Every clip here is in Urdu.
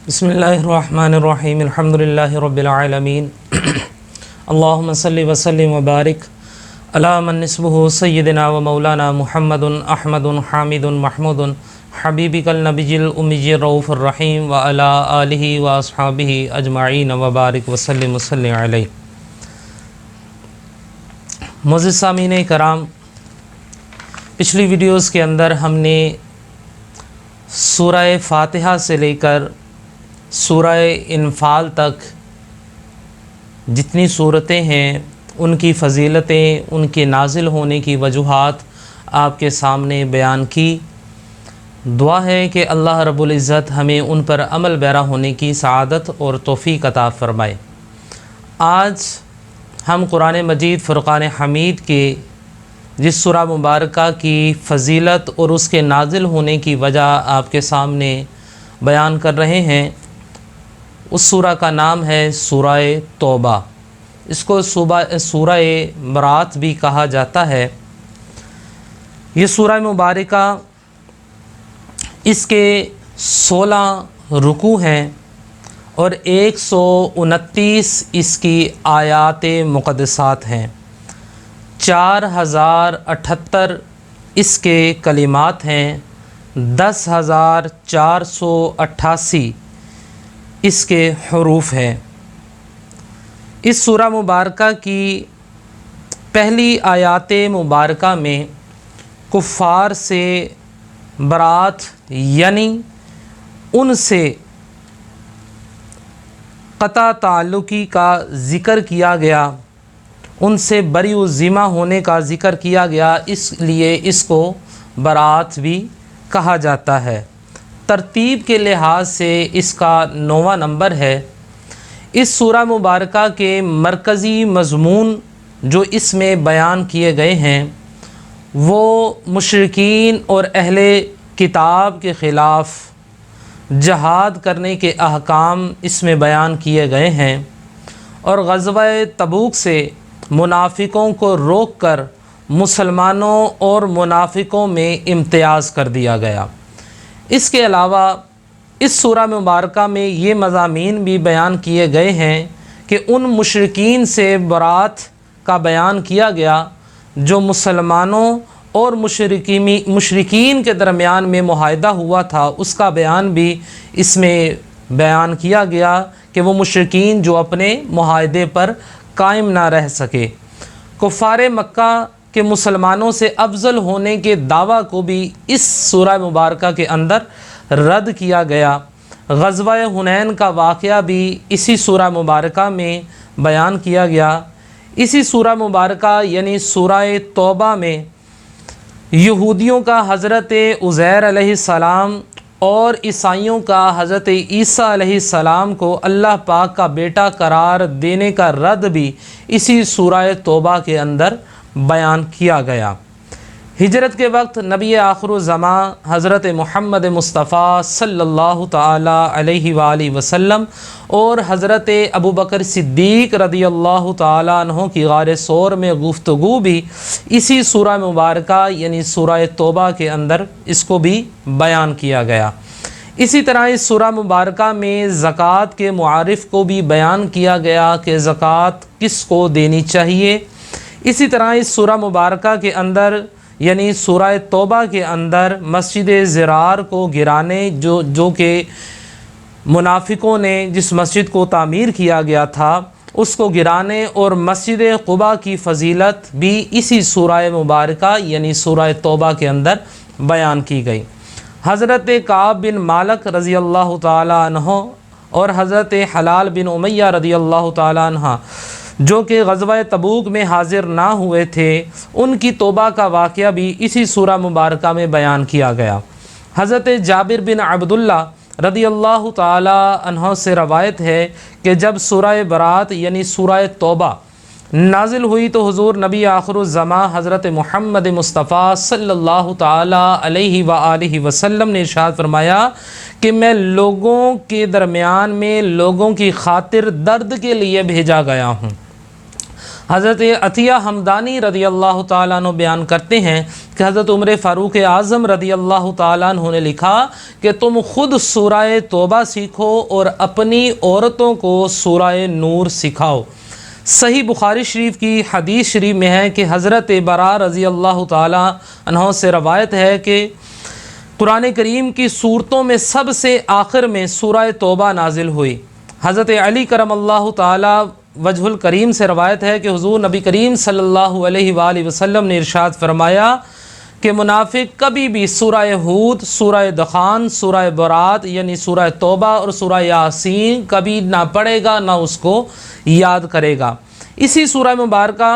بسم اللہ الرحمن الرحیم الحمدللہ رب العالمین اللہم صلی وسلم وبارک علی من نسبہ سیدنا و مولانا محمد احمد حامد محمود حبیبک النبی الامی الرؤوف الرحیم و علی آلہ و اصحابہ اجمعین وبارک وسلم علیہ۔ معزز سامعین کرام، پچھلی ویڈیوز کے اندر ہم نے سورہ فاتحہ سے لے کر سورہ انفال تک جتنی صورتیں ہیں ان کی فضیلتیں، ان کے نازل ہونے کی وجوہات آپ کے سامنے بیان کی۔ دعا ہے کہ اللہ رب العزت ہمیں ان پر عمل پیرا ہونے کی سعادت اور توفیق عطا فرمائے۔ آج ہم قرآن مجید فرقان حمید کے جس سورہ مبارکہ کی فضیلت اور اس کے نازل ہونے کی وجہ آپ کے سامنے بیان کر رہے ہیں، اس سورہ کا نام ہے سورہ توبہ۔ اس کو سورہ برات بھی کہا جاتا ہے۔ یہ سورہ مبارکہ، اس کے 16 رکوع ہیں اور 129 اس کی آیات مقدسات ہیں، 4078 اس کے کلمات ہیں، 10,488 اس کے حروف ہیں۔ اس سورہ مبارکہ کی پہلی آیات مبارکہ میں کفار سے برات، یعنی ان سے قطع تعلقی کا ذکر کیا گیا، ان سے بری و ذمہ ہونے کا ذکر کیا گیا، اس لیے اس کو برات بھی کہا جاتا ہے۔ ترتیب کے لحاظ سے اس کا 9واں نمبر ہے۔ اس سورہ مبارکہ کے مرکزی مضمون جو اس میں بیان کیے گئے ہیں وہ مشرکین اور اہل کتاب کے خلاف جہاد کرنے کے احکام اس میں بیان کیے گئے ہیں، اور غزوہ تبوک سے منافقوں کو روک کر مسلمانوں اور منافقوں میں امتیاز کر دیا گیا۔ اس کے علاوہ اس سورہ مبارکہ میں یہ مضامین بھی بیان کیے گئے ہیں کہ ان مشرکین سے برات کا بیان کیا گیا جو مسلمانوں اور مشرکین کے درمیان میں معاہدہ ہوا تھا، اس کا بیان بھی اس میں بیان کیا گیا کہ وہ مشرکین جو اپنے معاہدے پر قائم نہ رہ سکے۔ کفار مکہ کہ مسلمانوں سے افضل ہونے کے دعویٰ کو بھی اس سورہ مبارکہ کے اندر رد کیا گیا۔ غزوہ حنین کا واقعہ بھی اسی سورہ مبارکہ میں بیان کیا گیا۔ اسی سورہ مبارکہ یعنی سورہ توبہ میں یہودیوں کا حضرت عزیر علیہ السلام اور عیسائیوں کا حضرت عیسیٰ علیہ السلام کو اللہ پاک کا بیٹا قرار دینے کا رد بھی اسی سورہ توبہ کے اندر بیان کیا گیا۔ ہجرت کے وقت نبی آخر الزمان حضرت محمد مصطفیٰ صلی اللہ تعالی علیہ وآلہ وسلم اور حضرت ابوبکر صدیق رضی اللہ تعالی عنہ کی غار ثور میں گفتگو بھی اسی سورہ مبارکہ یعنی سورہ توبہ کے اندر اس کو بھی بیان کیا گیا۔ اسی طرح اس سورہ مبارکہ میں زکوٰۃ کے معارف کو بھی بیان کیا گیا کہ زکوٰۃ کس کو دینی چاہیے۔ اسی طرح اس سورہ مبارکہ کے اندر یعنی سورہ توبہ کے اندر مسجد ضرار کو گرانے جو کہ منافقوں نے جس مسجد کو تعمیر کیا گیا تھا اس کو گرانے اور مسجد قباء کی فضیلت بھی اسی سورہ مبارکہ یعنی سورہ توبہ کے اندر بیان کی گئی۔ حضرت کعب بن مالک رضی اللہ تعالی عنہ اور حضرت حلال بن امیہ رضی اللہ تعالی عنہ جو کہ غزوہ تبوک میں حاضر نہ ہوئے تھے، ان کی توبہ کا واقعہ بھی اسی سورہ مبارکہ میں بیان کیا گیا۔ حضرت جابر بن عبداللہ رضی اللہ تعالی عنہ سے روایت ہے کہ جب سورہ برات یعنی سورہ توبہ نازل ہوئی تو حضور نبی آخر الزمان حضرت محمد مصطفیٰ صلی اللہ تعالی علیہ وآلہ وسلم نے ارشاد فرمایا کہ میں لوگوں کے درمیان میں لوگوں کی خاطر درد کے لیے بھیجا گیا ہوں۔ حضرت عطیہ حمدانی رضی اللہ تعالیٰ عنہ بیان کرتے ہیں کہ حضرت عمر فاروق اعظم رضی اللہ تعالیٰ عنہ نے لکھا کہ تم خود سورہ توبہ سیکھو اور اپنی عورتوں کو سورہ نور سکھاؤ۔ صحیح بخاری شریف کی حدیث شریف میں ہے کہ حضرت برا رضی اللہ تعالیٰ عنہ سے روایت ہے کہ قرآن کریم کی صورتوں میں سب سے آخر میں سورہ توبہ نازل ہوئی۔ حضرت علی کرم اللہ تعالیٰ وجہ الکریم سے روایت ہے کہ حضور نبی کریم صلی اللہ علیہ وآلہ وسلم نے ارشاد فرمایا کہ منافق کبھی بھی سورہ ہود، سورہ دخان، سورہ برات یعنی سورہ توبہ اور سورہ یاسین کبھی نہ پڑھے گا نہ اس کو یاد کرے گا۔ اسی سورہ مبارکہ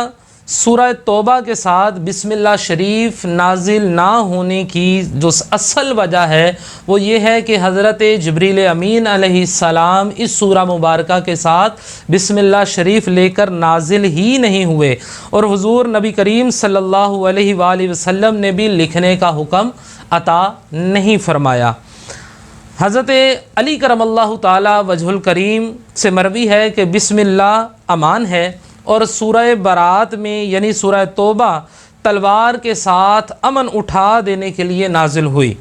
سورہ توبہ کے ساتھ بسم اللہ شریف نازل نہ ہونے کی جو اصل وجہ ہے وہ یہ ہے کہ حضرت جبریل امین علیہ السلام اس سورہ مبارکہ کے ساتھ بسم اللہ شریف لے کر نازل ہی نہیں ہوئے، اور حضور نبی کریم صلی اللہ علیہ وآلہ وسلم نے بھی لکھنے کا حکم عطا نہیں فرمایا۔ حضرت علی کرم اللہ تعالی وجہ الکریم سے مروی ہے کہ بسم اللہ امان ہے، اور سورہ برات میں یعنی سورہ توبہ تلوار کے ساتھ امن اٹھا دینے کے لیے نازل ہوئی۔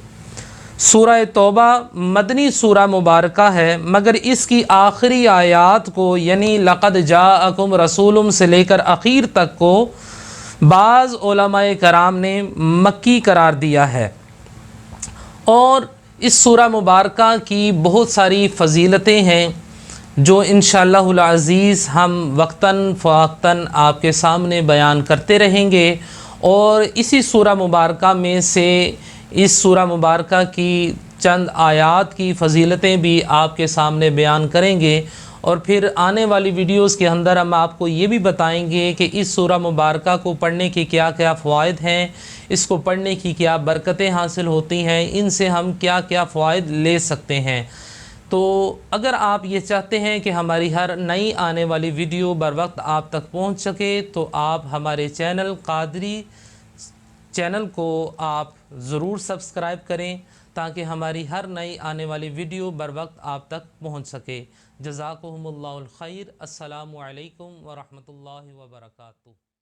سورہ توبہ مدنی سورہ مبارکہ ہے، مگر اس کی آخری آیات کو یعنی لقد جاءکم رسول سے لے کر اخیر تک کو بعض علماء کرام نے مکی قرار دیا ہے، اور اس سورہ مبارکہ کی بہت ساری فضیلتیں ہیں جو انشاءاللہ العزیز ہم وقتاً فوقتاً آپ کے سامنے بیان کرتے رہیں گے، اور اسی سورہ مبارکہ میں سے اس سورہ مبارکہ کی چند آیات کی فضیلتیں بھی آپ کے سامنے بیان کریں گے، اور پھر آنے والی ویڈیوز کے اندر ہم آپ کو یہ بھی بتائیں گے کہ اس سورہ مبارکہ کو پڑھنے کے کیا کیا فوائد ہیں، اس کو پڑھنے کی کیا برکتیں حاصل ہوتی ہیں، ان سے ہم کیا کیا فوائد لے سکتے ہیں۔ تو اگر آپ یہ چاہتے ہیں کہ ہماری ہر نئی آنے والی ویڈیو بر وقت آپ تک پہنچ سکے تو آپ ہمارے چینل قادری چینل کو آپ ضرور سبسکرائب کریں تاکہ ہماری ہر نئی آنے والی ویڈیو بر وقت آپ تک پہنچ سکے۔ جزاکم اللہ الخیر۔ السلام علیکم ورحمۃ اللہ وبرکاتہ۔